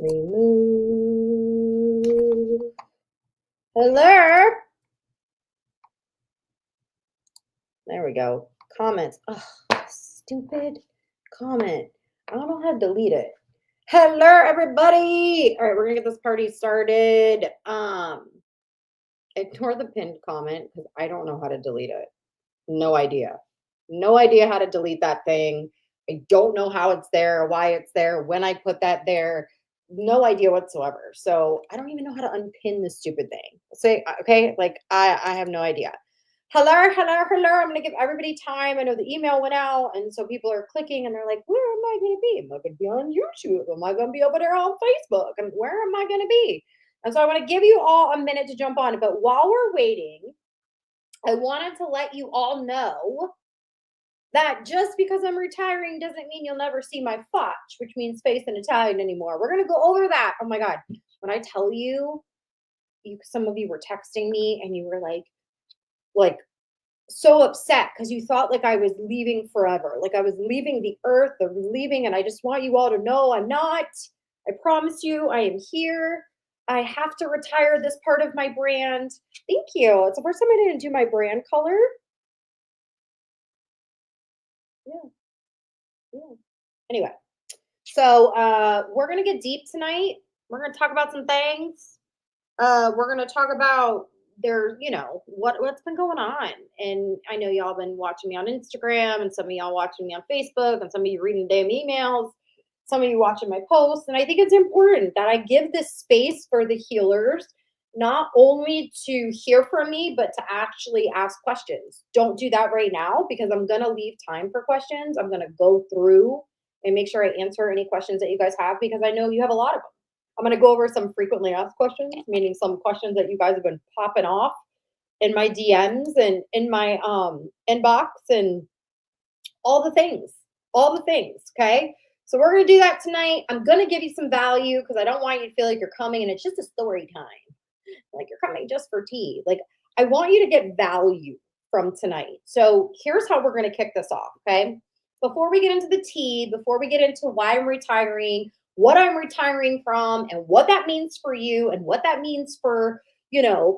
Remove. Hello. There we go. Comments. Oh, stupid comment. I don't know how to delete it. Hello, everybody. All right, we're gonna get this party started. Ignore the pinned comment because I don't know how to delete it. No idea. No idea how to delete that thing. I don't know how it's there, why it's there, when I put that there. No idea whatsoever. So I don't even know how to unpin this stupid thing. Say, okay, like I have no idea. Hello, hello, hello. I'm gonna give everybody time. I know the email went out, and so people are clicking and they're like, where am I gonna be? Am I gonna be on YouTube? Am I gonna be over there on Facebook? And where am I gonna be? And so I want to give you all a minute to jump on. But while we're waiting, I wanted to let you all know that just because I'm retiring doesn't mean you'll never see my fotch, which means face in Italian anymore. We're gonna go over that. Oh my god. When I tell you, some of you were texting me and you were like so upset because you thought like I was leaving forever, like I was leaving the earth or leaving, and I just want you all to know I'm not. I promise you, I am here. I have to retire this part of my brand. Thank you. It's the first time I didn't do my brand color. Yeah, yeah. Anyway, so we're gonna get deep tonight. We're gonna talk about some things. We're gonna talk about what's been going on. And I know y'all been watching me on Instagram, and some of y'all watching me on Facebook, and some of you reading damn emails, some of you watching my posts. And I think it's important that I give this space for the healers, not only to hear from me, but to actually ask questions. Don't do that right now because I'm gonna leave time for questions. I'm gonna go through and make sure I answer any questions that you guys have because I know you have a lot of them. I'm going to go over some frequently asked questions, meaning some questions that you guys have been popping off in my DMs and in my inbox and all the things, all the things. Okay. So we're going to do that tonight. I'm going to give you some value because I don't want you to feel like you're coming and it's just a story time. Like you're coming just for tea. Like I want you to get value from tonight. So here's how we're going to kick this off. Okay. Before we get into the tea, before we get into why I'm retiring, what I'm retiring from, and what that means for you, and what that means for,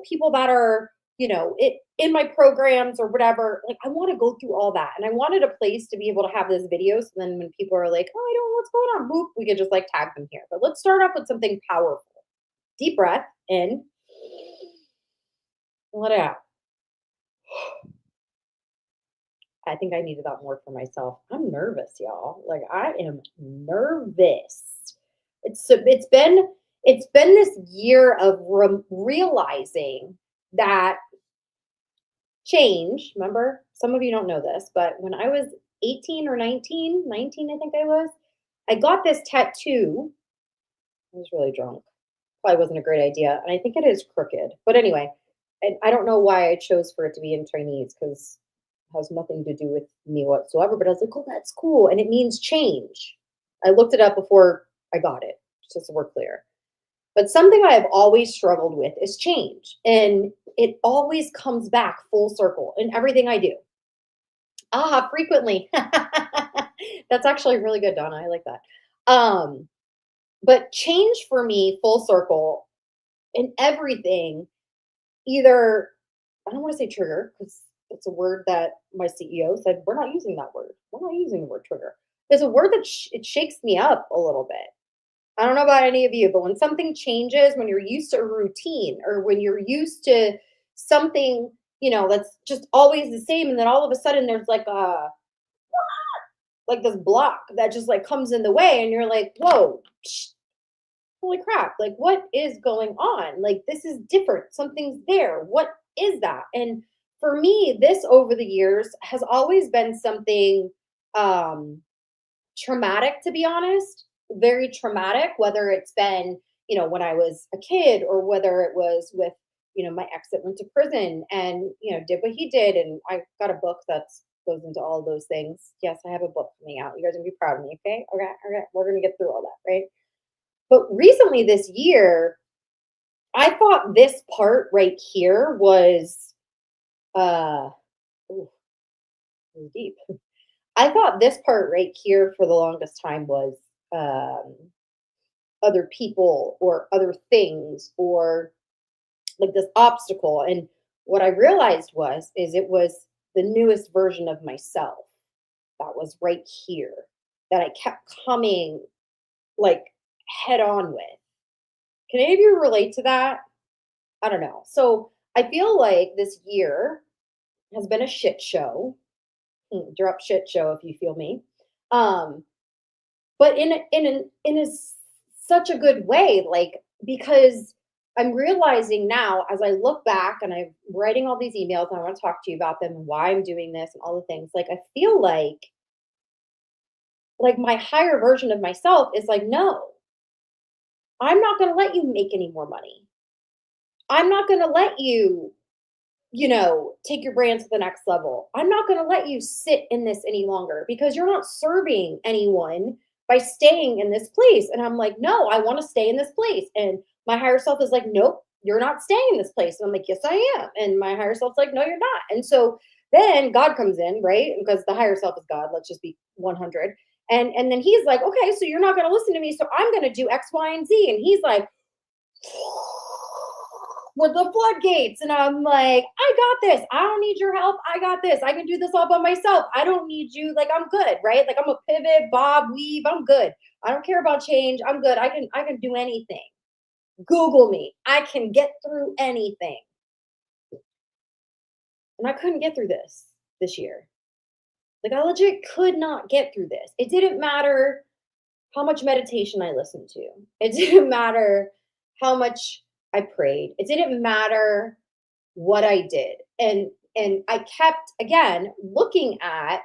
people that are, in my programs or whatever, like I want to go through all that. And I wanted a place to be able to have this video. So then when people are like, oh, I don't know what's going on, boop, we could just like tag them here. But let's start off with something powerful. Deep breath in, let it out. I think I needed that more for myself. I'm nervous, y'all. Like I am nervous. It's been this year of realizing that change. Remember, some of you don't know this, but when I was 18 or 19, I think I got this tattoo. I was really drunk. Probably wasn't a great idea, and I think it is crooked. But anyway, and I don't know why I chose for it to be in Chinese because has nothing to do with me whatsoever. But I was like, oh, that's cool. And it means change. I looked it up before I got it, just so we're clear. But something I have always struggled with is change. And it always comes back full circle in everything I do. Frequently. That's actually really good, Donna. I like that. But change for me, full circle in everything, either, I don't want to say trigger because it's a word that my CEO said, we're not using that word. We're not using the word trigger. There's a word that it shakes me up a little bit. I don't know about any of you, but when something changes, when you're used to a routine or when you're used to something, that's just always the same. And then all of a sudden there's like this block that just like comes in the way and you're like, whoa, holy crap, like what is going on? Like this is different. Something's there. What is that? And for me, this over the years has always been something um traumatic, to be honest, very traumatic, whether it's been, when I was a kid or whether it was with, my ex that went to prison and, did what he did. And I got a book that's goes into all those things. Yes, I have a book coming out. You guys are gonna be proud of me, okay? Okay, okay. We're gonna get through all that, right? But recently this year, I thought this part right here was uh ooh, deep. I thought this part right here for the longest time was um other people or other things or like this obstacle. And what I realized is it was the newest version of myself that was right here that I kept coming like head on with. Can any of you relate to that? I don't know. So I feel like this year has been a shit show. Drop shit show if you feel me. Um, but such a good way, like because I'm realizing now as I look back and I'm writing all these emails and I want to talk to you about them and why I'm doing this and all the things. Like I feel like my higher version of myself is like, no, I'm not going to let you make any more money. I'm not going to let you, take your brand to the next level. I'm not going to let you sit in this any longer because you're not serving anyone by staying in this place. And I'm like, no, I want to stay in this place. And my higher self is like, nope, you're not staying in this place. And I'm like, yes, I am. And my higher self's like, no, you're not. And so then God comes in, right? Because the higher self is God. Let's just be 100. And then he's like, okay, so you're not going to listen to me. So I'm going to do X, Y, and Z. And he's like, with the floodgates. And I'm like, I got this. I don't need your help. I got this. I can do this all by myself. I don't need you. Like, I'm good, right? Like I'm a pivot, bob, weave. I'm good. I don't care about change. I'm good. I can do anything. Google me. I can get through anything. And I couldn't get through this year. Like I legit could not get through this. It didn't matter how much meditation I listened to. It didn't matter how much I prayed. It didn't matter what I did. And I kept again looking at,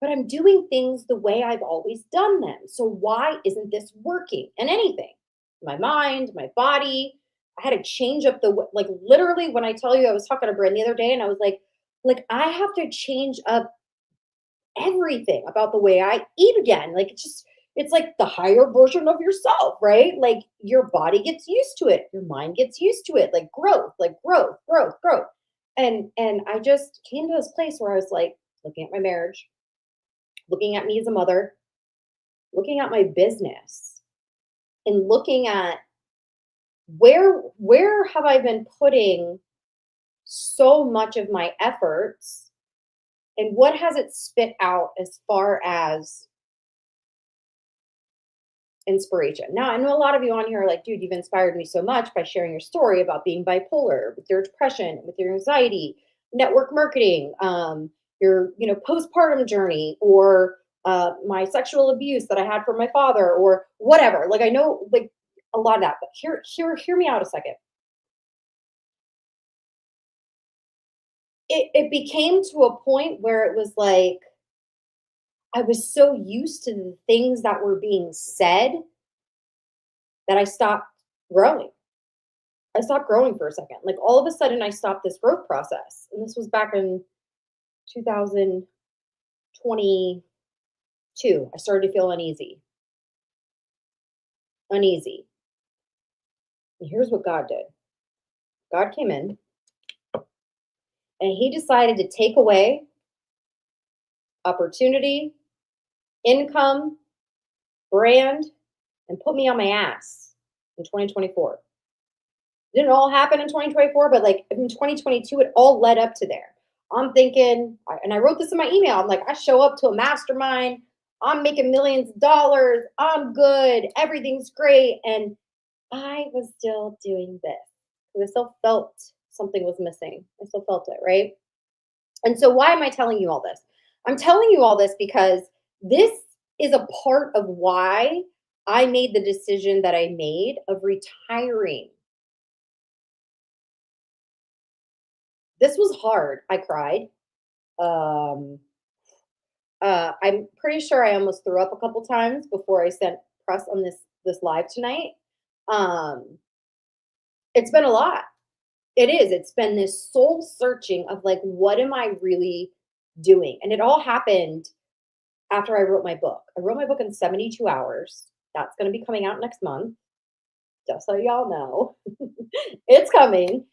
but I'm doing things the way I've always done them. So why isn't this working? And anything. My mind, my body. I had to change up like literally when I tell you I was talking to Bryn the other day and I was like I have to change up everything about the way I eat again. Like it's like the higher version of yourself, right? Like your body gets used to it, your mind gets used to it, like growth, growth, growth. And I just came to this place where I was like looking at my marriage, looking at me as a mother, looking at my business, and looking at where have I been putting so much of my efforts and what has it spit out as far as inspiration. Now, I know a lot of you on here are like, dude, you've inspired me so much by sharing your story about being bipolar, with your depression, with your anxiety, network marketing, your, postpartum journey, or my sexual abuse that I had from my father, or whatever. Like, I know, like, a lot of that. But hear me out a second. It became to a point where it was like I was so used to the things that were being said that I stopped growing. I stopped growing for a second. Like all of a sudden, I stopped this growth process. And this was back in 2022. I started to feel uneasy. Uneasy. And here's what God did God came in and he decided to take away opportunity, income, brand, and put me on my ass in 2024. It didn't all happen in 2024, but like in 2022, it all led up to there. I'm thinking, and I wrote this in my email. I'm like, I show up to a mastermind. I'm making millions of dollars. I'm good. Everything's great. And I was still doing this. I still felt something was missing. I still felt it, right? And so, why am I telling you all this? I'm telling you all this because this is a part of why I made the decision that I made of retiring. This was hard. I cried. Um, I'm pretty sure I almost threw up a couple times before I sent press on this live tonight. Um, it's been a lot. It is. It's been this soul searching of like, what am I really doing? And it all happened after I wrote my book. I wrote my book in 72 hours. That's going to be coming out next month. Just so y'all know, it's coming.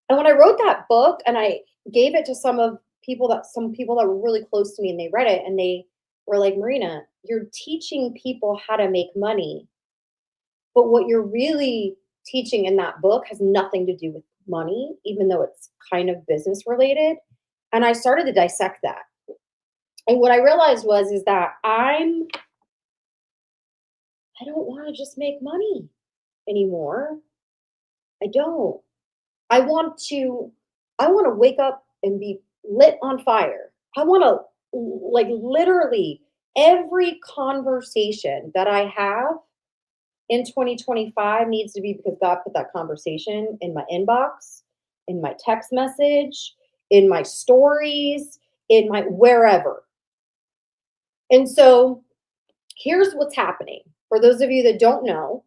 And when I wrote that book and I gave it to some people that were really close to me and they read it and they were like, Marina, you're teaching people how to make money But what you're really teaching in that book has nothing to do with money, even though it's kind of business related. And I started to dissect that. And what I realized was is that I don't want to just make money anymore. I don't. I want to I want to wake up and be lit on fire. I want to like literally every conversation that I have in 2025 needs to be because God put that conversation in my inbox, in my text message, in my stories, in my wherever. And so here's what's happening. For those of you that don't know,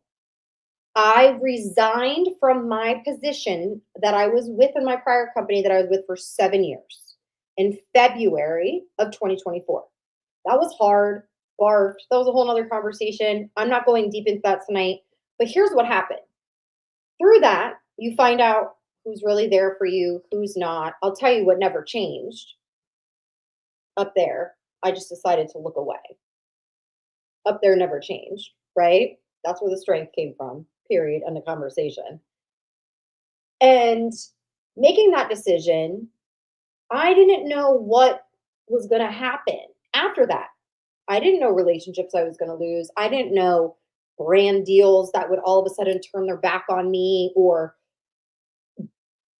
I resigned from my position that I was with in my prior company that I was with for 7 years in February of 2024. That was hard, barfed. That was a whole nother conversation. I'm not going deep into that tonight. But here's what happened. Through that, you find out who's really there for you, who's not. I'll tell you what never changed up there. I just decided to look away. Up there never changed, right? That's where the strength came from, period, and the conversation. And making that decision, I didn't know what was going to happen after that. I didn't know relationships I was going to lose. I didn't know brand deals that would all of a sudden turn their back on me, or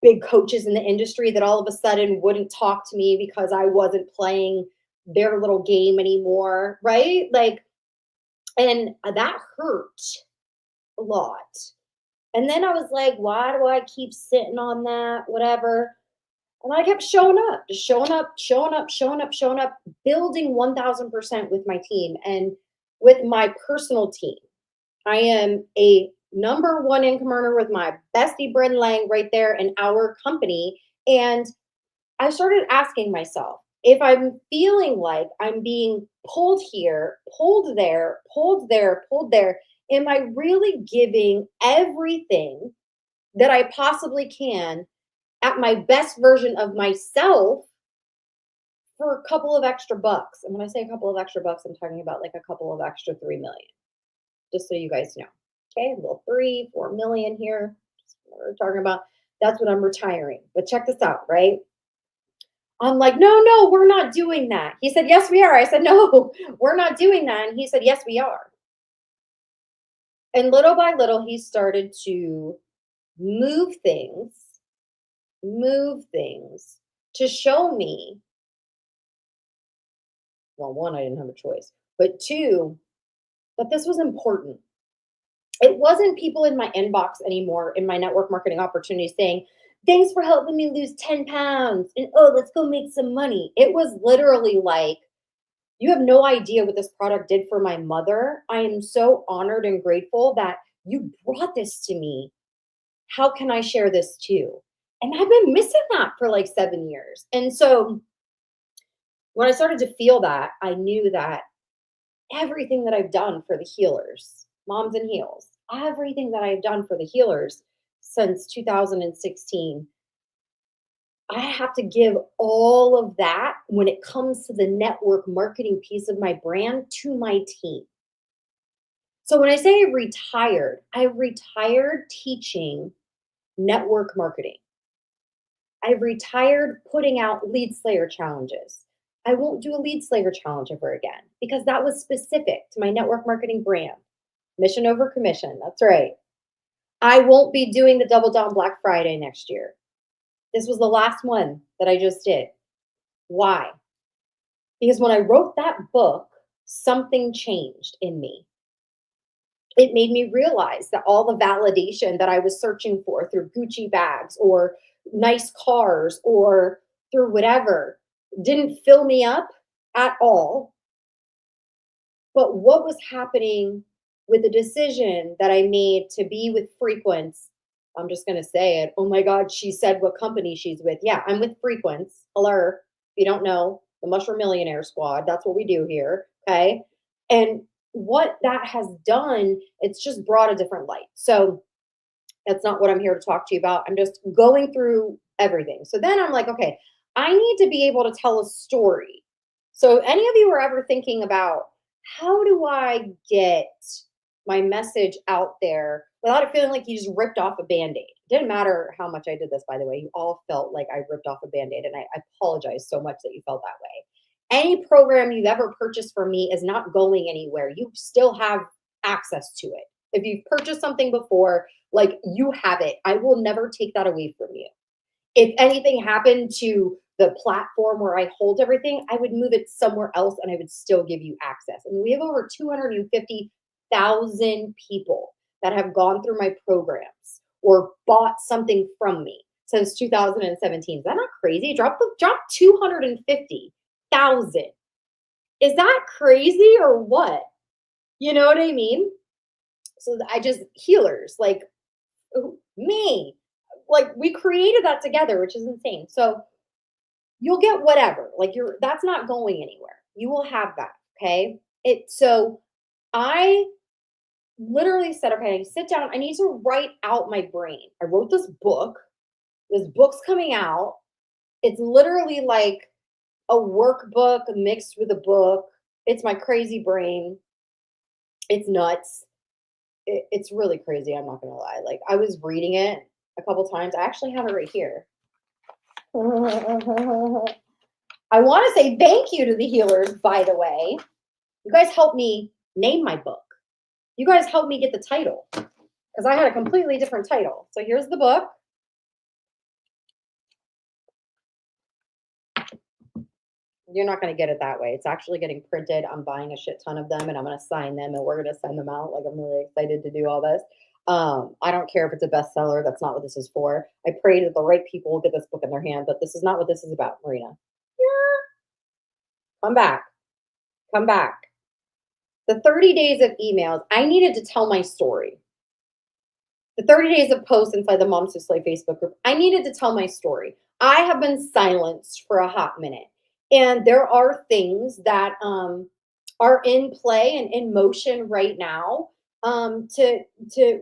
big coaches in the industry that all of a sudden wouldn't talk to me because I wasn't playing their little game anymore, right? Like, and that hurt a lot. And then I was like, why do I keep sitting on that? Whatever. And I kept showing up, just showing up, showing up, showing up, showing up, building 1000% with my team and with my personal team. I am a number one income earner with my bestie, Bryn Lang, right there in our company. And I started asking myself, if I'm feeling like I'm being pulled here, pulled there, pulled there, pulled there, am I really giving everything that I possibly can at my best version of myself for a couple of extra bucks? And when I say a couple of extra bucks, I'm talking about like a couple of extra 3 million, just so you guys know. Okay, a little 3, 4 million here. That's what we're talking about. That's what I'm retiring. But check this out, right? I'm like, no, we're not doing that. He said, yes, we are. I said, no, we're not doing that. And he said, yes, we are. And little by little, he started to move things, move things to show me. Well, one, I didn't have a choice, but two, that this was important. It wasn't people in my inbox anymore in my network marketing opportunities saying, thanks for helping me lose 10 pounds and oh, let's go make some money. It was literally like, you have no idea what this product did for my mother. I am so honored and grateful that you brought this to me. How can I share this too? And I've been missing that for like 7 years. And so when I started to feel that, I knew that everything that I've done for the healers, Moms and Heals, everything that I've done for the healers since 2016, I have to give all of that when it comes to the network marketing piece of my brand to my team. So when I say I retired teaching network marketing. I retired putting out lead slayer challenges. I won't do a lead slayer challenge ever again because that was specific to my network marketing brand. Mission over commission. That's right. I won't be doing the Double Down Black Friday next year. This was the last one that I just did. Why? Because when I wrote that book, something changed in me. It made me realize that all the validation that I was searching for through Gucci bags or nice cars or through whatever didn't fill me up at all. But what was happening with the decision that I made to be with Frequence? I'm just going to say it. Oh my God, she said what company she's with. Yeah, I'm with Frequence. Hello. If you don't know, the Mushroom Millionaire Squad. That's what we do here. Okay. And what that has done, it's just brought a different light. So that's not what I'm here to talk to you about. I'm just going through everything. So then I'm like, okay, I need to be able to tell a story. So any of you are ever thinking about how do I get my message out there without it feeling like you just ripped off a band-aid. It didn't matter how much I did this, by the way. You all felt like I ripped off a band-aid, and I apologize so much that you felt that way. Any program you've ever purchased from me is not going anywhere. You still have access to it. If you've purchased something before, like you have it. I will never take that away from you. If anything happened to the platform where I hold everything, I would move it somewhere else and I would still give you access. And we have over 250,000 people that have gone through my programs or bought something from me since 2017. Is that not crazy? Drop 250,000. Is that crazy or what? You know what I mean? So I just healers like me, like we created that together, which is insane. So you'll get whatever. Like that's not going anywhere. You will have that. Okay. So I literally said, okay, I need to sit down. I need to write out my brain. I wrote this book. This book's coming out. It's literally like a workbook mixed with a book. It's my crazy brain. It's nuts. It's really crazy. I'm not going to lie. Like I was reading it a couple times. I actually have it right here. I want to say thank you to the healers, by the way. You guys helped me name my book. You guys helped me get the title because I had a completely different title. So here's the book. You're not going to get it that way. It's actually getting printed. I'm buying a shit ton of them and I'm going to sign them and we're going to send them out. Like I'm really excited to do all this. I don't care if it's a bestseller. That's not what this is for. I pray that the right people will get this book in their hand, but this is not what this is about, Marina. Yeah. Come back. Come back. The 30 days of emails, I needed to tell my story. The 30 days of posts inside the Moms Who Slay Facebook group, I needed to tell my story. I have been silenced for a hot minute. And there are things that are in play and in motion right now to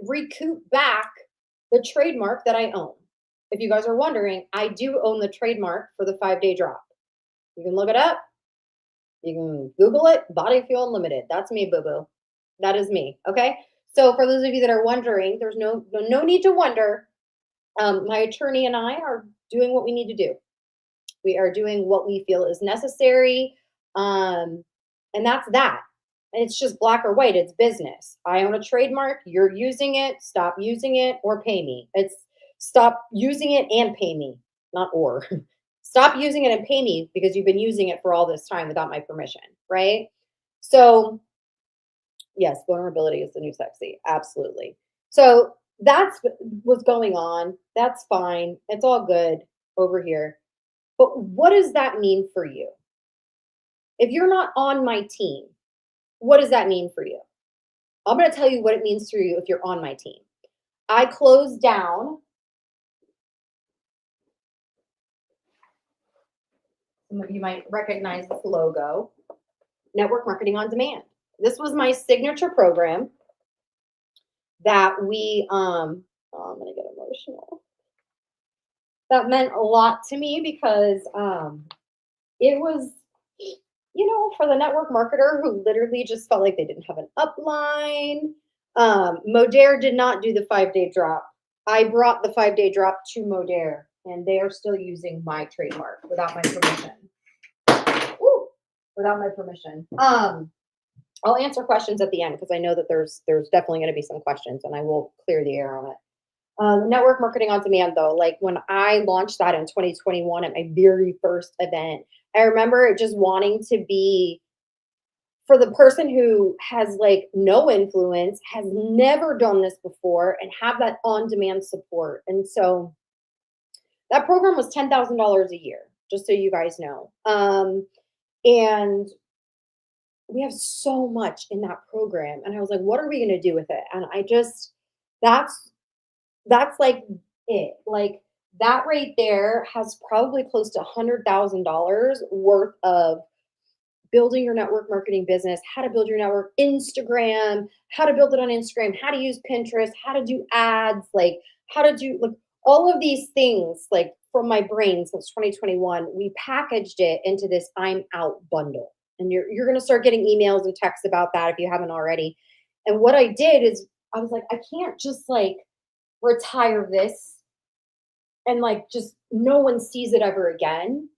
recoup back the trademark that I own. If you guys are wondering, I do own the trademark for the 5-day drop. You can look it up. You can Google it, Body Fuel Unlimited. That's me, boo-boo. That is me, okay? So for those of you that are wondering, there's no need to wonder. My attorney and I are doing what we need to do. We are doing what we feel is necessary. And that's that. It's just black or white. It's business. I own a trademark. You're using it. Stop using it or pay me. It's stop using it and pay me, not or. Stop using it and pay me because you've been using it for all this time without my permission, right? So yes, vulnerability is the new sexy. Absolutely. So that's what's going on. That's fine. It's all good over here. But what does that mean for you? If you're not on my team, what does that mean for you? I'm going to tell you what it means for you if you're on my team. I closed down. Some of you might recognize this logo, Network Marketing on Demand. This was my signature program that we, I'm going to get emotional. That meant a lot to me because it was, you know, for the network marketer who literally just felt like they didn't have an upline. Modere did not do the 5-day drop. I brought the 5-day drop to Modere, and they are still using my trademark without my permission. Ooh, without my permission. I'll answer questions at the end because I know that there's definitely going to be some questions, and I will clear the air on it. Network Marketing on Demand, though, like when I launched that in 2021 at my very first event, I remember just wanting to be for the person who has like no influence, has never done this before, and have that on-demand support. And so that program was $10,000 a year, just so you guys know. And we have so much in that program. And I was like, what are we going to do with it? And I just, that's like it. Like that right there has probably close to $100,000 worth of building your network marketing business, how to build your network, Instagram, how to build it on Instagram, how to use Pinterest, how to do ads, like how to do like all of these things, like from my brain since 2021, we packaged it into this I'm out bundle. And you're going to start getting emails and texts about that if you haven't already. And what I did is I was like, I can't just like retire this and like just no one sees it ever again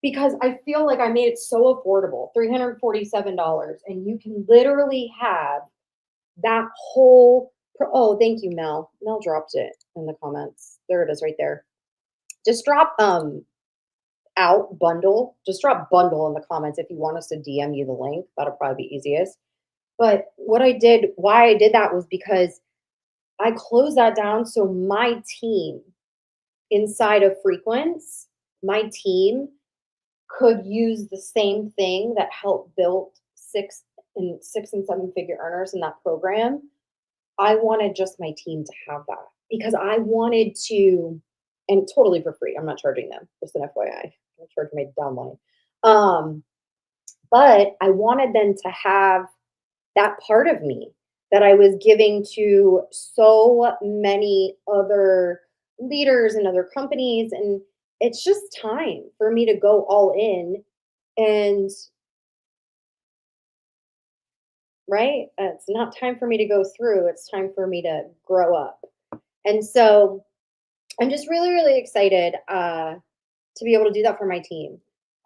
because I feel like I made it so affordable, $347, and you can literally have that whole oh, thank you, Mel. Mel dropped it in the comments. There it is right there. Just drop out bundle. Just drop bundle in the comments if you want us to DM you the link. That'll probably be easiest. But what I did, why I did that was because I closed that down so my team inside of Frequence, my team could use the same thing that helped build six and seven figure earners in that program. I wanted just my team to have that because I wanted to, and totally for free. I'm not charging them, just an FYI. I'm charging my downline. But I wanted them to have that part of me that I was giving to so many other leaders and other companies. And it's just time for me to go all in and right? It's not time for me to go through, it's time for me to grow up. And so I'm just really, really excited to be able to do that for my team.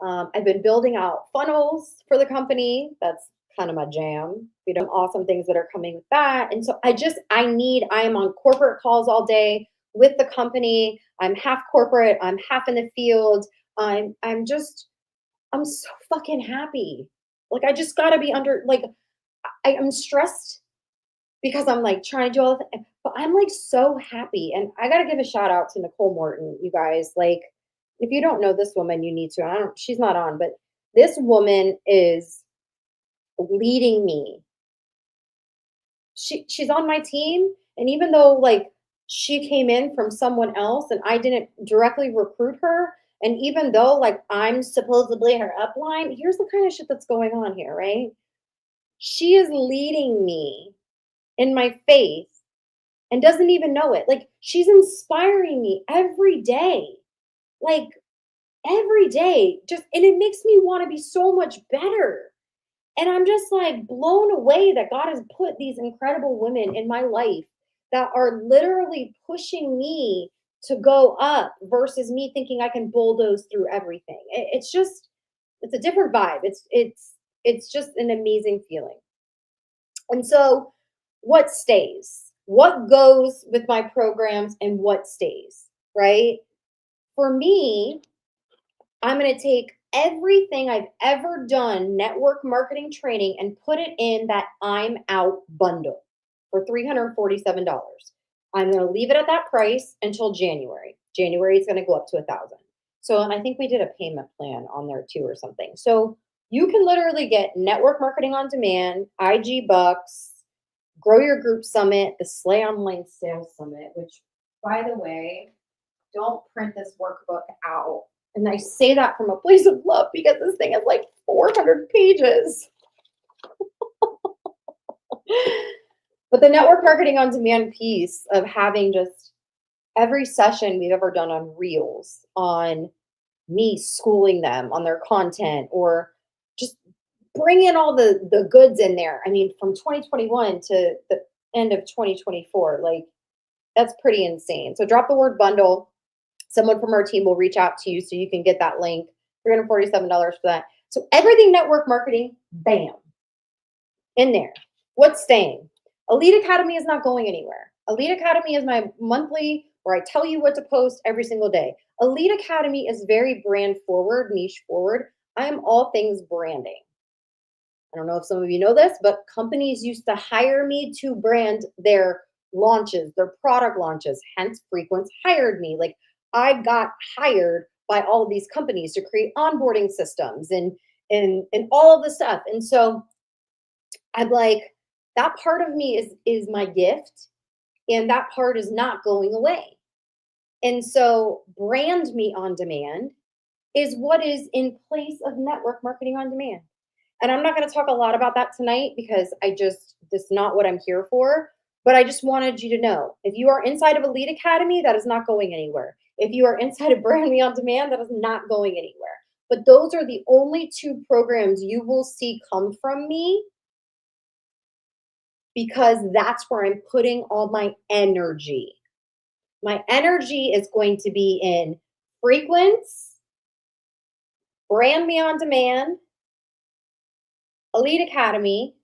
I've been building out funnels for the company. That's kind of my jam. We have awesome things that are coming with that. And so I am on corporate calls all day with the company. I'm half corporate, I'm half in the field. I'm so fucking happy. Like I just gotta be under like I'm stressed because I'm like trying to do all the things, but I'm like so happy. And I gotta give a shout out to Nicole Morton, you guys. Like, if you don't know this woman, you need to. She's not on, but this woman is leading me. She's on my team. And even though like she came in from someone else and I didn't directly recruit her, and even though like I'm supposedly her upline, here's the kind of shit that's going on here, right? She is leading me in my faith and doesn't even know it. Like she's inspiring me every day. Like every day. Just and it makes me want to be so much better. And I'm just like blown away that God has put these incredible women in my life that are literally pushing me to go up versus me thinking I can bulldoze through everything. It's a different vibe. It's just an amazing feeling. And so what stays? What goes with my programs and what stays, right? For me, I'm going to take everything I've ever done network marketing training and put it in that I'm out bundle for $347. I'm going to leave it at that price until January. January is going to go up to 1,000. So, and I think we did a payment plan on there too or something. So you can literally get network marketing on demand, IG Bucks, Grow Your Group Summit, the Slay Online Sales Summit, which by the way, don't print this workbook out. And I say that from a place of love because this thing is like 400 pages. But the network marketing on demand piece of having just every session we've ever done on Reels, on me schooling them on their content, or just bring in all the goods in there. I mean, from 2021 to the end of 2024, like that's pretty insane. So drop the word bundle. Someone from our team will reach out to you so you can get that link. $347 for that. So everything network marketing, bam, in there. What's staying? Elite Academy is not going anywhere. Elite Academy is my monthly where I tell you what to post every single day. Elite Academy is very brand forward, niche forward. I am all things branding. I don't know if some of you know this, but companies used to hire me to brand their launches, their product launches. Hence, Frequence hired me. Like I got hired by all of these companies to create onboarding systems and all of the stuff. And so I'm like, that part of me is my gift, and that part is not going away. And so brand me on demand is what is in place of network marketing on demand. And I'm not going to talk a lot about that tonight because that's not what I'm here for. But I just wanted you to know, if you are inside of Elite Academy, that is not going anywhere. If you are inside of Brand Me on Demand, that is not going anywhere. But those are the only two programs you will see come from me because that's where I'm putting all my energy. My energy is going to be in Frequence, Brand Me on Demand, Elite Academy,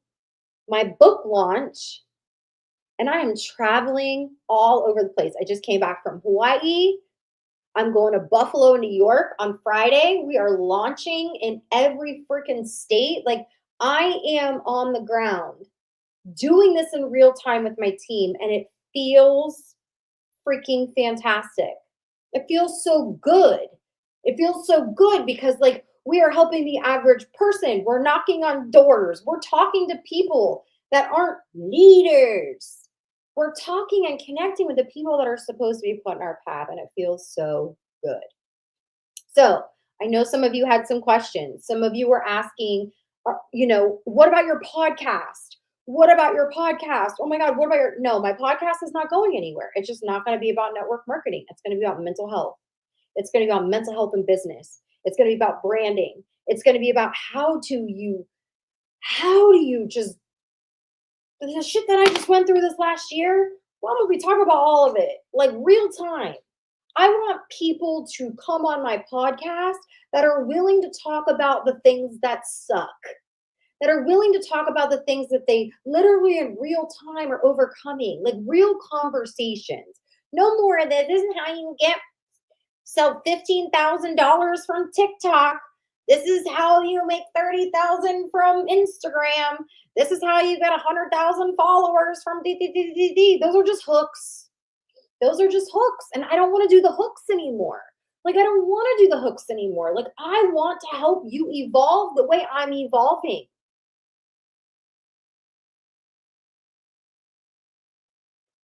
my book launch, and I am traveling all over the place. I just came back from Hawaii. I'm going to Buffalo, New York on Friday. We are launching in every freaking state. Like, I am on the ground doing this in real time with my team, and it feels freaking fantastic. It feels so good. It feels so good because, like, we are helping the average person. We're knocking on doors. We're talking to people that aren't leaders. We're talking and connecting with the people that are supposed to be put in our path, and it feels so good. So, I know some of you had some questions. Some of you were asking, what about your podcast? What about your podcast? Oh my God, what about your? No, my podcast is not going anywhere. It's just not going to be about network marketing. It's going to be about mental health. It's going to be about mental health and business. It's going to be about branding. It's going to be about how do you just, the shit that I just went through this last year. Why don't we talk about all of it? Like, real time. I want people to come on my podcast that are willing to talk about the things that suck, that are willing to talk about the things that they literally in real time are overcoming, like real conversations. No more of this is how you get sell $15,000 from TikTok. This is how you make 30,000 from Instagram. This is how you get 100,000 followers from DDDDD. Those are just hooks. Those are just hooks. And I don't want to do the hooks anymore. Like, I don't want to do the hooks anymore. Like, I want to help you evolve the way I'm evolving.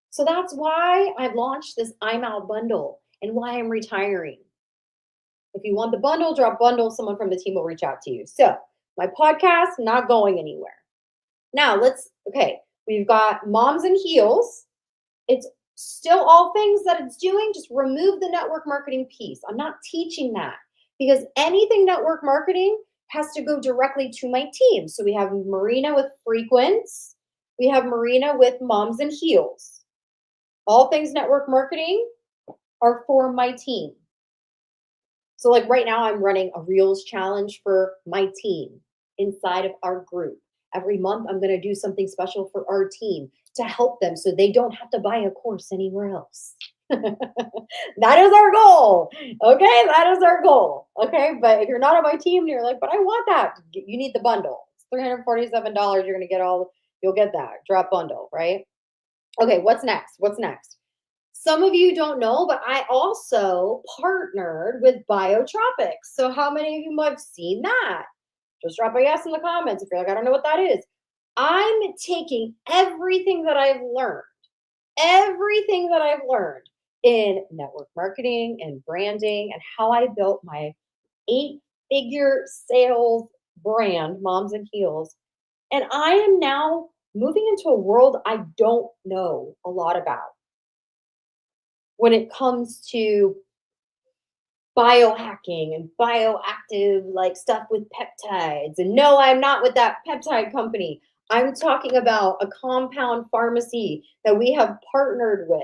So that's why I've launched this I'm Out bundle and why I'm retiring. If you want the bundle, drop bundle. Someone from the team will reach out to you. So my podcast, not going anywhere. Now we've got Moms and Heels. It's still all things that it's doing. Just remove the network marketing piece. I'm not teaching that because anything network marketing has to go directly to my team. So we have Marina with Frequence. We have Marina with Moms and Heels. All things network marketing are for my team. So, like, right now, I'm running a Reels challenge for my team inside of our group. Every month, I'm going to do something special for our team to help them so they don't have to buy a course anywhere else. That is our goal. Okay, that is our goal. Okay, but if you're not on my team and you're like, but I want that, you need the bundle. It's $347. You're going to get you'll get that drop bundle, right? Okay, what's next? What's next? Some of you don't know, but I also partnered with Biotropics. So how many of you might have seen that? Just drop a yes in the comments if you're like, I don't know what that is. I'm taking everything that I've learned in network marketing and branding and how I built my 8-figure sales brand, Moms and Heels. And I am now moving into a world I don't know a lot about when it comes to biohacking and bioactive like stuff with peptides. And no, I'm not with that peptide company. I'm talking about a compound pharmacy that we have partnered with.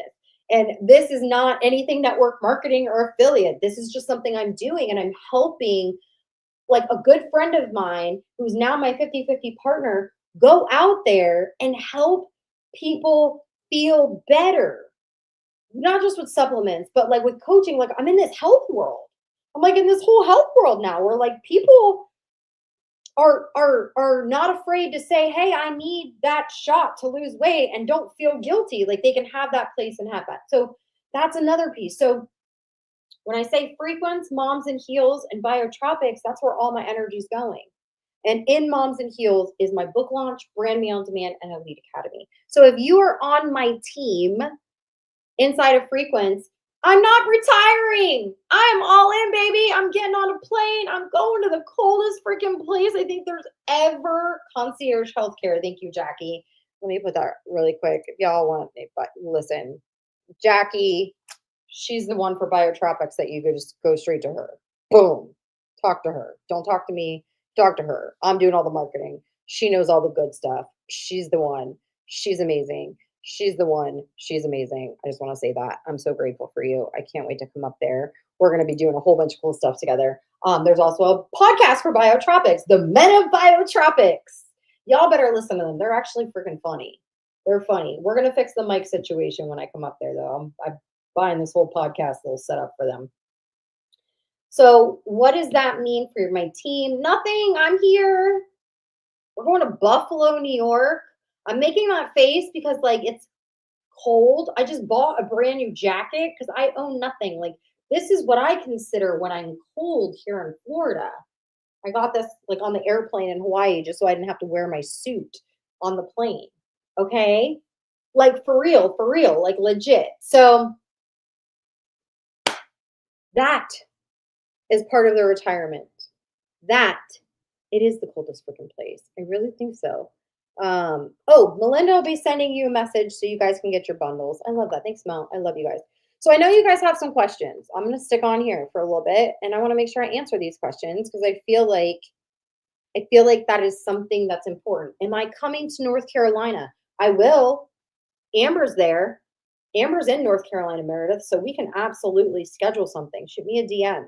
And this is not anything network marketing or affiliate. This is just something I'm doing, and I'm helping like a good friend of mine who's now my 50-50 partner go out there and help people feel better, not just with supplements, but like with coaching. Like, I'm in this health world. I'm like in this whole health world now where like people are not afraid to say, hey, I need that shot to lose weight, and don't feel guilty. Like, they can have that place and have that. So that's another piece. So when I say Frequence, Moms and Heels, and Biotropics, that's where all my energy is going. And in Moms and Heels is my book launch, Brand Me on Demand, and Elite Academy. So if you are on my team inside of Frequence, I'm not retiring. I'm all in, baby. I'm getting on a plane. I'm going to the coldest freaking place I think there's ever. Concierge Healthcare. Thank you, Jackie. Let me put that really quick if y'all want it. But listen, Jackie, she's the one for Biotropics that you could just go straight to her. Boom. Talk to her. Don't talk to me. Talk to her. I'm doing all the marketing. She knows all the good stuff. She's the one. She's amazing. She's the one. She's amazing. I just want to say that. I'm so grateful for you. I can't wait to come up there. We're going to be doing a whole bunch of cool stuff together. There's also a podcast for Biotropics, the Men of Biotropics. Y'all better listen to them. They're actually freaking funny. They're funny. We're going to fix the mic situation when I come up there, though. I'm buying this whole podcast little setup for them. So what does that mean for my team? Nothing. I'm here. We're going to Buffalo, New York. I'm making that face because like it's cold. I just bought a brand new jacket because I own nothing. Like this is what I consider when I'm cold here in Florida. I got this like on the airplane in Hawaii just so I didn't have to wear my suit on the plane. Okay? Like for real, like legit. So that is part of the retirement. That it is the coldest freaking place. I really think so. Melinda will be sending you a message so you guys can get your bundles. I love that. Thanks, Mel. I love you guys. So I know you guys have some questions. I'm going to stick on here for a little bit and I want to make sure I answer these questions because I feel like that is something that's important. Am I coming to North Carolina? I will. Amber's there. Amber's in North Carolina, Meredith, so we can absolutely schedule something. Shoot me a DM.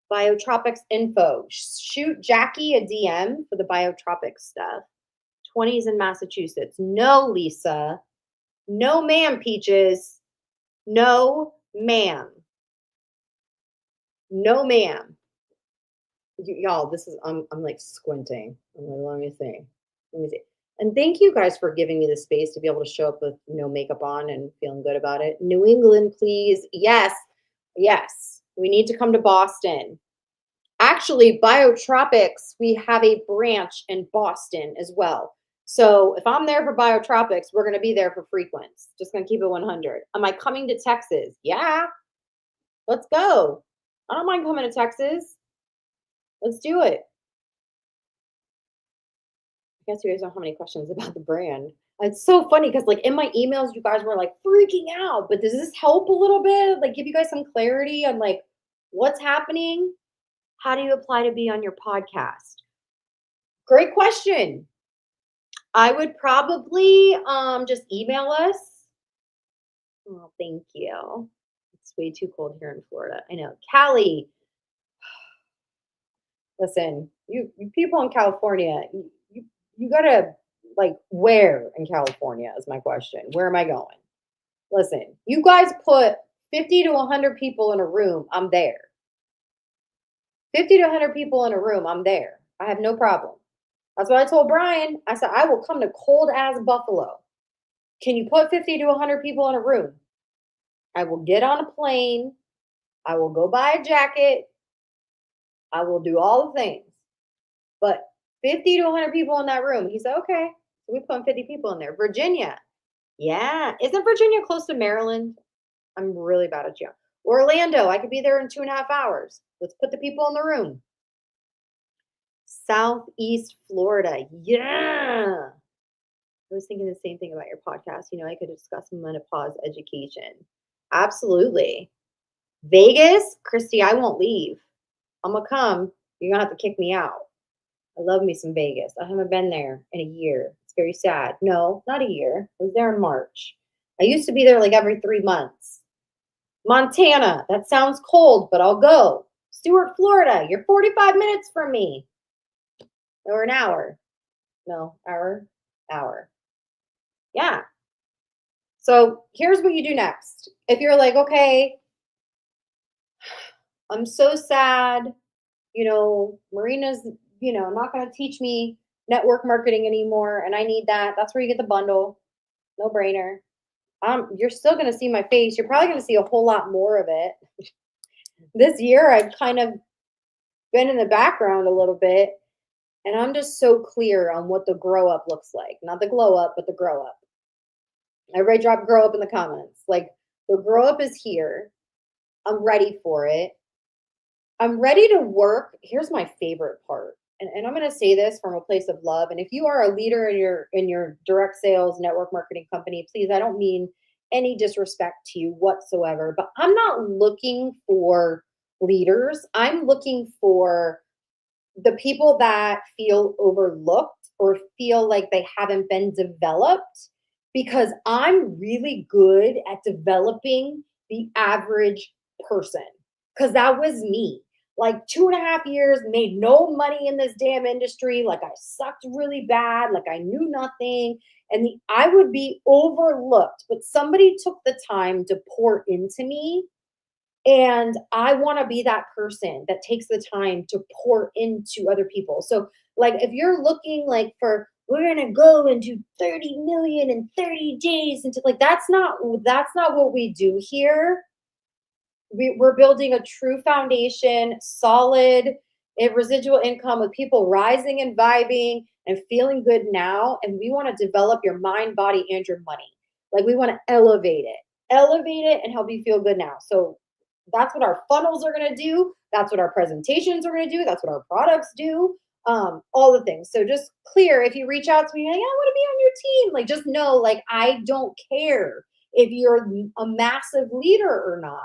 Biotropics info. Shoot Jackie a DM for the Biotropics stuff. 20s in Massachusetts. No, Lisa. No, ma'am, Peaches. No, ma'am. No, ma'am. Y'all, this is, I'm like squinting. I'm like, let me see. And thank you guys for giving me the space to be able to show up with no makeup on and feeling good about it. New England, please. Yes. Yes. We need to come to Boston. Actually, Biotropics, we have a branch in Boston as well. So if I'm there for Biotropics, we're going to be there for Frequence. Just going to keep it 100. Am I coming to Texas? Yeah. Let's go. I don't mind coming to Texas. Let's do it. I guess you guys don't have any questions about the brand. It's so funny because like in my emails, you guys were like freaking out, but does this help a little bit? Like give you guys some clarity on like what's happening? How do you apply to be on your podcast? Great question. I would probably just email us. Oh, thank you. It's way too cold here in Florida. I know. Callie. Listen, you people in California, you gotta like where in California is my question. Where am I going? Listen, you guys put 50 to 100 people in a room, I'm there. 50 to 100 people in a room, I'm there. I have no problem. That's what I told Brian. I said, I will come to cold ass Buffalo. Can you put 50 to 100 people in a room? I will get on a plane. I will go buy a jacket. I will do all the things. But 50 to 100 people in that room. He said, okay. So we put 50 people in there. Virginia. Yeah. Isn't Virginia close to Maryland? I'm really bad at geography. Orlando. I could be there in 2.5 hours. Let's put the people in the room. Southeast Florida. Yeah. I was thinking the same thing about your podcast. You know, I could discuss menopause education. Absolutely. Vegas, Christy, I won't leave. I'm going to come. You're going to have to kick me out. I love me some Vegas. I haven't been there in a year. It's very sad. No, not a year. I was there in March. I used to be there like every 3 months. Montana, that sounds cold, but I'll go. Stuart, Florida, you're 45 minutes from me. Or an hour. No, hour. Yeah. So here's what you do next. If you're like, okay, I'm so sad, you know, Marina's, you know, not going to teach me network marketing anymore, and I need that. That's where you get the bundle. No brainer. You're still going to see my face. You're probably going to see a whole lot more of it. This year, I've kind of been in the background a little bit, and I'm just so clear on what the grow up looks like. Not the glow up, but the grow up. Everybody drop grow up in the comments. Like, the grow up is here. I'm ready for it. I'm ready to work. Here's my favorite part. And I'm going to say this from a place of love. And if you are a leader in your direct sales network marketing company, please, I don't mean any disrespect to you whatsoever, but I'm not looking for leaders. I'm looking for the people that feel overlooked or feel like they haven't been developed because I'm really good at developing the average person. Because that was me. Like 2.5 years, made no money in this damn industry. Like I sucked really bad. Like I knew nothing. And I would be overlooked, but somebody took the time to pour into me, and I want to be that person that takes the time to pour into other people. So, like, if you're looking like for, we're gonna go and do 30 million in 30 days, into like that's not what we do here. We're building a true foundation, solid residual income with people rising and vibing and feeling good now. And we want to develop your mind, body, and your money. Like we want to elevate it, and help you feel good now. So that's what our funnels are going to do. That's what our presentations are going to do. That's what our products do. All the things. So just clear, if you reach out to me, like, I want to be on your team. Like, just know, like, I don't care if you're a massive leader or not.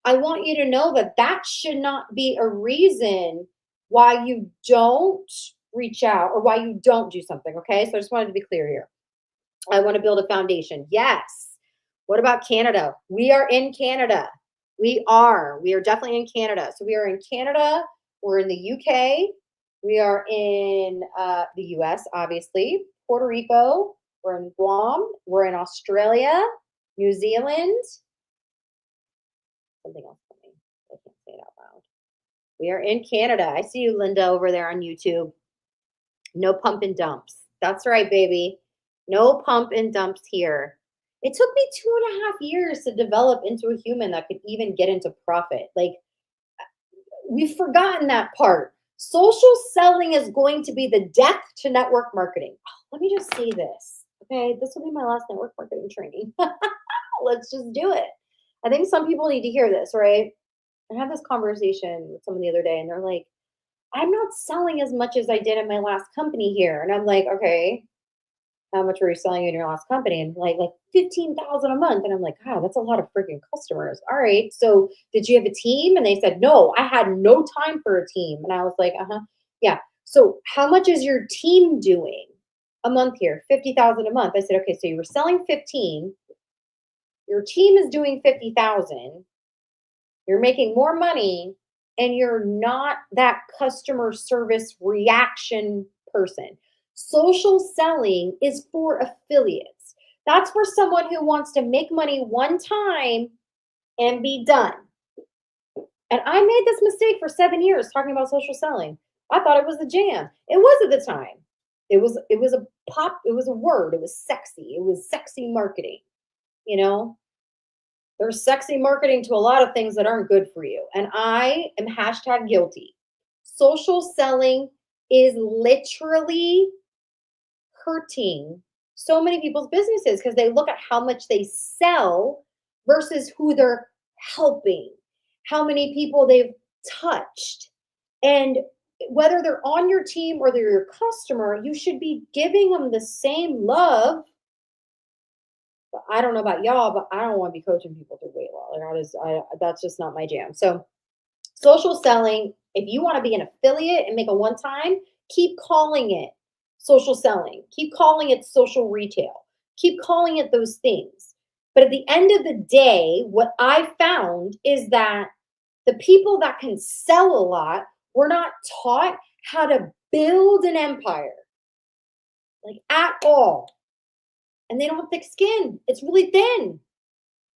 I want you to know that that should not be a reason why you don't reach out or why you don't do something. Okay. So I just wanted to be clear here. I want to build a foundation. Yes. What about Canada? We are in Canada. We are definitely in Canada. So we are in Canada. We're in the UK. We are in the US, obviously. Puerto Rico. We're in Guam. We're in Australia, New Zealand. Something else coming. I can't say it out loud. We are in Canada. I see you, Linda, over there on YouTube. No pump and dumps. That's right, baby. No pump and dumps here. It took me 2.5 years to develop into a human that could even get into profit. Like, we've forgotten that part. Social selling is going to be the death to network marketing. Let me just say this. Okay, this will be my last network marketing training. Let's just do it. I think some people need to hear this, right? I had this conversation with someone the other day, and they're like, I'm not selling as much as I did in my last company here. And I'm like, okay, how much were you selling in your last company? And like 15,000 a month. And I'm like, God, that's a lot of freaking customers. All right. So did you have a team? And they said, no, I had no time for a team. And I was like, uh-huh. Yeah. So how much is your team doing a month here? 50,000 a month. I said, okay, so you were selling 15. Your team is doing 50,000. You're making more money, and you're not that customer service reaction person. Social selling is for affiliates. That's for someone who wants to make money one time and be done. And I made this mistake for 7 years talking about social selling. I thought it was the jam. It was at the time. It was a pop, it was a word, it was sexy. It was sexy marketing, you know? There's sexy marketing to a lot of things that aren't good for you. And I am hashtag guilty. Social selling is literally hurting so many people's businesses because they look at how much they sell versus who they're helping, how many people they've touched. And whether they're on your team or they're your customer, you should be giving them the same love. But I don't know about y'all, but I don't want to be coaching people through weight loss. That's just not my jam. So social selling, if you want to be an affiliate and make a one time, keep calling it social selling. Keep calling it social retail. Keep calling it those things. But at the end of the day, what I found is that the people that can sell a lot were not taught how to build an empire, like at all. And they don't have thick skin. It's really thin.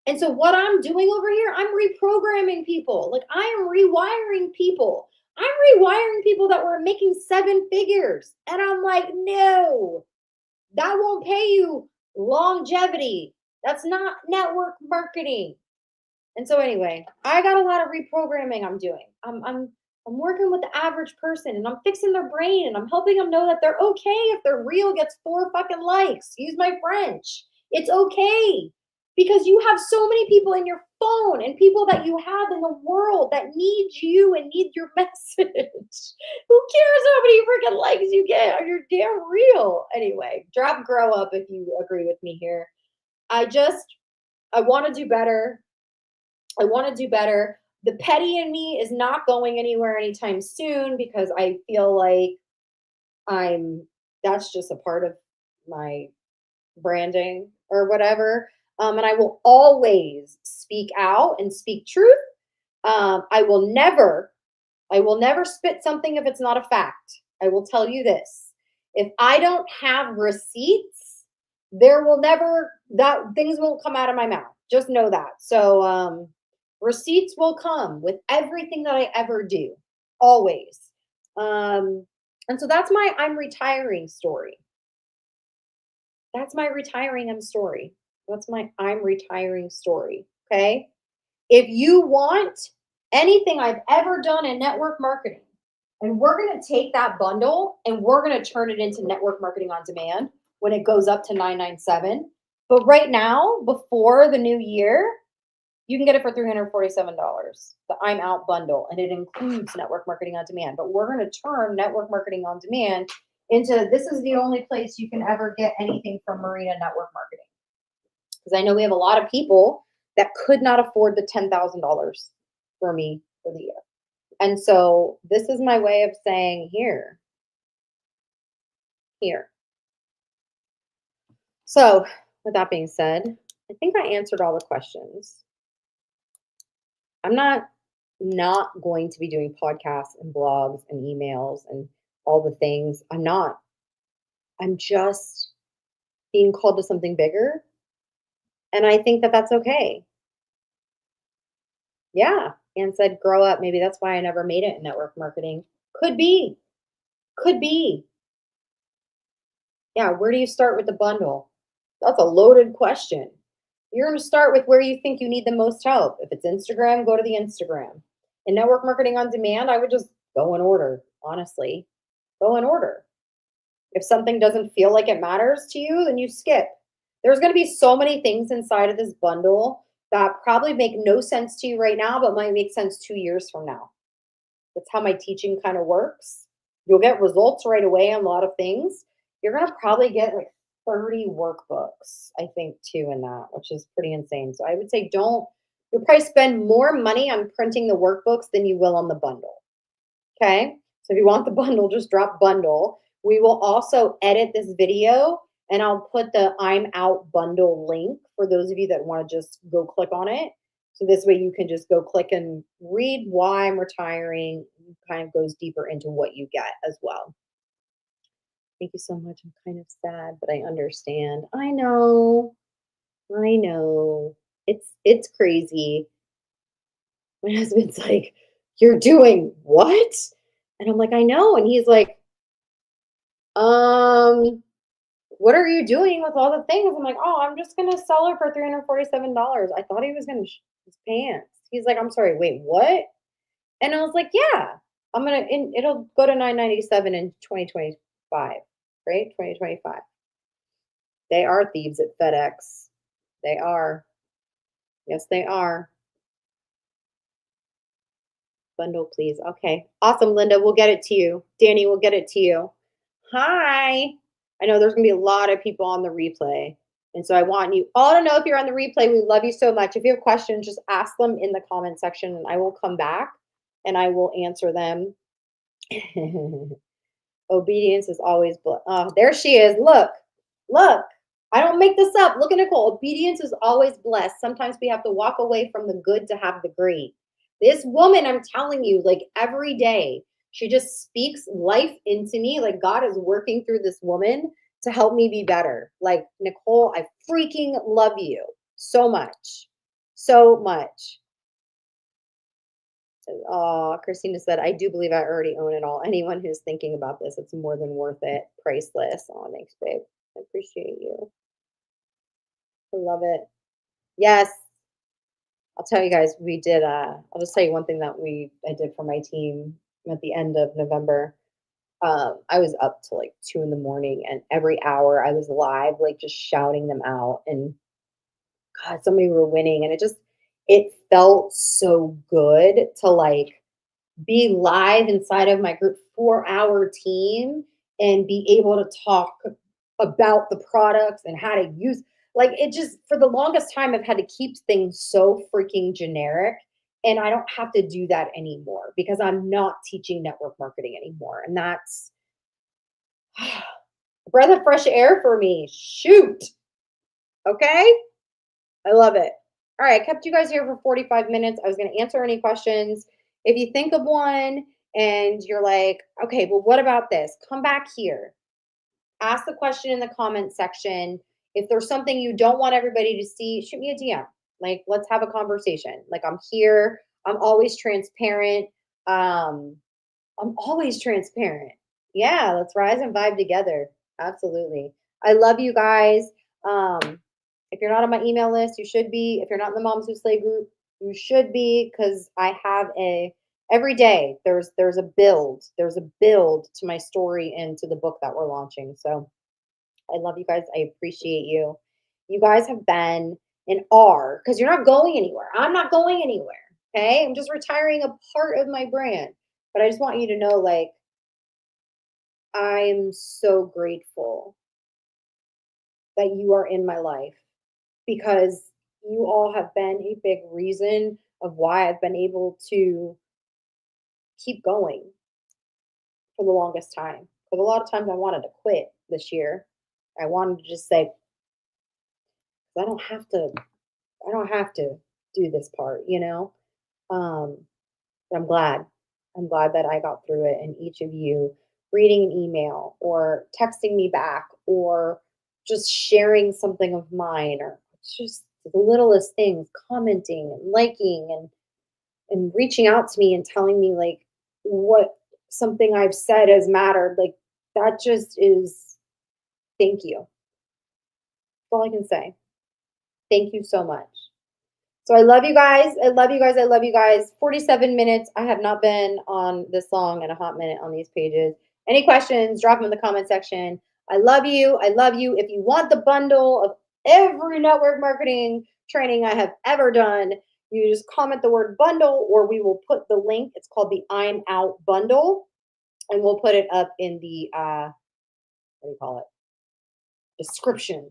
And so what I'm doing over here, I'm reprogramming people. Like I am rewiring people. I'm rewiring people that were making 7 figures. And I'm like, no, that won't pay you longevity. That's not network marketing. And so anyway, I got a lot of reprogramming I'm doing. I'm working with the average person, and I'm fixing their brain, and I'm helping them know that they're okay if their reel gets 4 fucking likes. Use my French. It's okay. Because you have so many people in your phone and people that you have in the world that need you and need your message. Who cares how many freaking likes you get on your damn reel? Anyway, drop grow up if you agree with me here. I want to do better. I want to do better. The petty in me is not going anywhere anytime soon because I feel like I'm That's just a part of my branding or whatever. And I will always speak out and speak truth. I will never, I will never spit something if it's not a fact. I will tell you this. If I don't have receipts, there will never that things won't come out of my mouth. Just know that. So receipts will come with everything that I ever do. Always. Um and so that's my I'm retiring story. That's my retiring story. That's my I'm retiring story. Okay. If you want anything I've ever done in network marketing, and we're going to take that bundle and we're going to turn it into network marketing on demand when it goes up to 997. But right now, before the new year, you can get it for $347, the I'm out bundle, and it includes network marketing on demand. But we're going to turn network marketing on demand into this is the only place you can ever get anything from Marina Network Marketing. Because I know we have a lot of people that could not afford the $10,000 for me for the year. And so this is my way of saying here, here. So with that being said, I think I answered all the questions. I'm not going to be doing podcasts and blogs and emails and all the things. I'm not. I'm just being called to something bigger. And I think that that's okay. Yeah. And said, grow up. Maybe that's why I never made it in network marketing. Could be. Could be. Yeah. Where do you start with the bundle? That's a loaded question. You're going to start with where you think you need the most help. If it's Instagram, go to the Instagram. In network marketing on demand, I would just go in order, honestly. Go in order. If something doesn't feel like it matters to you, then you skip. There's going to be so many things inside of this bundle that probably make no sense to you right now, but might make sense 2 years from now. That's how my teaching kind of works. You'll get results right away on a lot of things. You're going to probably get like 30 workbooks, I think, too, in that, which is pretty insane. So I would say you'll probably spend more money on printing the workbooks than you will on the bundle. Okay. So if you want the bundle, just drop bundle. We will also edit this video and I'll put the I'm out bundle link for those of you that want to just go click on it. So this way you can just go click and read why I'm retiring. It kind of goes deeper into what you get as well. Thank you so much. I'm kind of sad, but I understand. I know. I know. It's crazy. My husband's like, "You're doing what?" And I'm like, "I know." And he's like, um, what are you doing with all the things? I'm like, oh, I'm just gonna sell it for $347. I thought he was gonna his pants. He's like, I'm sorry, wait, what? And I was like, yeah, it'll go to 997 in 2025, right? 2025. They are thieves at FedEx. They are. Yes, they are. Bundle, please. Okay. Awesome, Linda. We'll get it to you. Danny, we'll get it to you. Hi. I know there's going to be a lot of people on the replay. And so I want you all to know if you're on the replay, we love you so much. If you have questions, just ask them in the comment section and I will come back and I will answer them. Obedience is always, oh, there she is. Look, look. I don't make this up. Look at Nicole. Obedience is always blessed. Sometimes we have to walk away from the good to have the great. This woman, I'm telling you, like every day, she just speaks life into me. Like God is working through this woman to help me be better. Like, Nicole, I freaking love you so much. So much. Oh, Christina said, I do believe I already own it all. Anyone who's thinking about this, it's more than worth it. Priceless. Oh, thanks, babe. I appreciate you. I love it. Yes. I'll tell you guys, we did I'll just tell you one thing that I did for my team at the end of November. I was up till like 2 in the morning and every hour I was live, like just shouting them out. And God, so many were winning. And it felt so good to like be live inside of my group 4-hour team and be able to talk about the products and how to use like it just for the longest time I've had to keep things so freaking generic and I don't have to do that anymore because I'm not teaching network marketing anymore and that's breath of fresh air for me. Shoot. Okay. I love it. All right. I kept you guys here for 45 minutes. I was going to answer any questions. If you think of one and you're like, okay, well, what about this? Come back here. Ask the question in the comment section. If there's something you don't want everybody to see, shoot me a DM. Like, let's have a conversation. Like, I'm here. I'm always transparent. Um, I'm always transparent. Yeah, let's rise and vibe together. Absolutely. I love you guys. If you're not on my email list, you should be. If you're not in the Moms Who Slay group, you should be, because I have a every day there's a build. There's a build to my story and to the book that we're launching. So I love you guys. I appreciate you. You guys have been and are, because you're not going anywhere. I'm not going anywhere. Okay. I'm just retiring a part of my brand. But I just want you to know, like, I'm so grateful that you are in my life, because you all have been a big reason of why I've been able to keep going for the longest time. Because a lot of times I wanted to quit this year. I wanted to just say, I don't have to, I don't have to do this part, you know? But I'm glad. I'm glad that I got through it, and each of you reading an email or texting me back or just sharing something of mine, or just the littlest things, commenting and liking and reaching out to me and telling me like what something I've said has mattered. Like, that just is, thank you. That's all I can say. Thank you so much. So I love you guys. I love you guys. I love you guys. 47 minutes. I have not been on this long in a hot minute on these pages. Any questions, drop them in the comment section. I love you. I love you. If you want the bundle of every network marketing training I have ever done, you just comment the word bundle, or we will put the link. It's called the I'm Out bundle, and we'll put it up in the what do you call it? Description.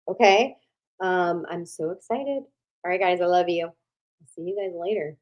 Okay. I'm so excited. All right, guys. I love you. See you guys later.